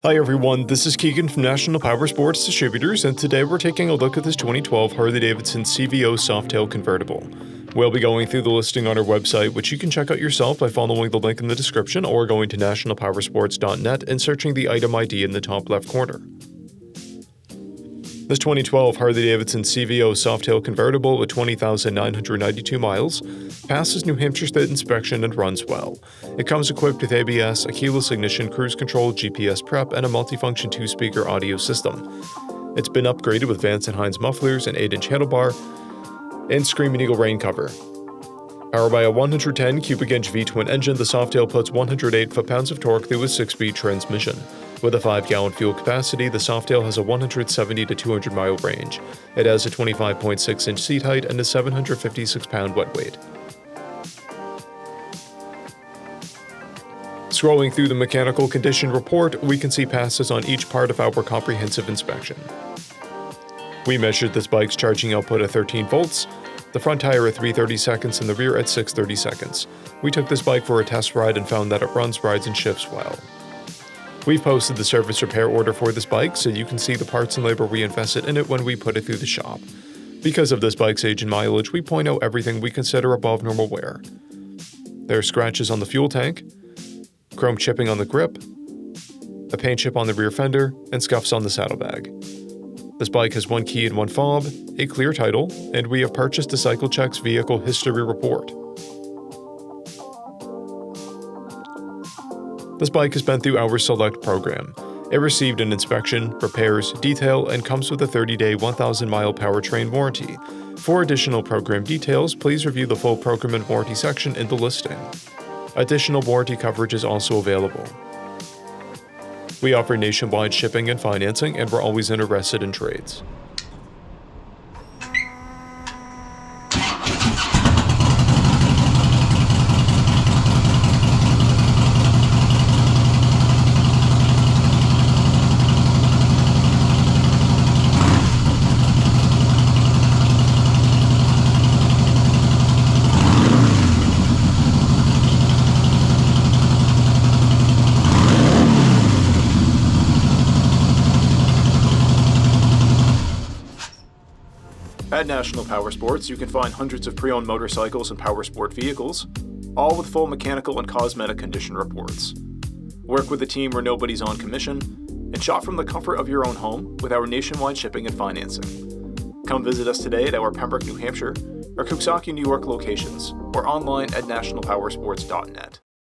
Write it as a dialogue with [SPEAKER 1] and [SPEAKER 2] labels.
[SPEAKER 1] Hi everyone, this is Keegan from National Powersports Distributors, and today we're taking a look at this 2012 Harley-Davidson CVO Softail Convertible. We'll be going through the listing on our website, which you can check out yourself by following the link in the description or going to nationalpowersports.net and searching the item ID in the top left corner. This 2012 Harley-Davidson CVO Softail Convertible with 20,992 miles passes New Hampshire State inspection and runs well. It comes equipped with ABS, a keyless ignition, cruise control, GPS prep, and a multifunction 2-speaker audio system. It's been upgraded with Vance & Hines mufflers, an 8-inch handlebar, and Screaming Eagle rain cover. Powered by a 110 cubic inch V-twin engine, the Softail puts 108 foot-pounds of torque through a 6-speed transmission. With a 5-gallon fuel capacity, the Softail has a 170 to 200 mile range. It has a 25.6 inch seat height and a 756 pound wet weight. Scrolling through the mechanical condition report, we can see passes on each part of our comprehensive inspection. We measured this bike's charging output at 13 volts, the front tire at 330 seconds and the rear at 630 seconds. We took this bike for a test ride and found that it runs, rides, and shifts well. We've posted the service repair order for this bike so you can see the parts and labor we invested in it when we put it through the shop. Because of this bike's age and mileage, we point out everything we consider above normal wear. There are scratches on the fuel tank, chrome chipping on the grip, a paint chip on the rear fender, and scuffs on the saddlebag. This bike has 1 key and 1 fob, a clear title, and we have purchased a CycleCheck's vehicle history report. This bike has been through our Select program. It received an inspection, repairs, detail, and comes with a 30-day, 1,000-mile powertrain warranty. For additional program details, please review the full program and warranty section in the listing. Additional warranty coverage is also available. We offer nationwide shipping and financing, and we're always interested in trades.
[SPEAKER 2] At National Powersports, you can find hundreds of pre-owned motorcycles and powersport vehicles, all with full mechanical and cosmetic condition reports. Work with a team where nobody's on commission, and shop from the comfort of your own home with our nationwide shipping and financing. Come visit us today at our Pembroke, New Hampshire, or Coxsackie, New York locations, or online at nationalpowersports.net.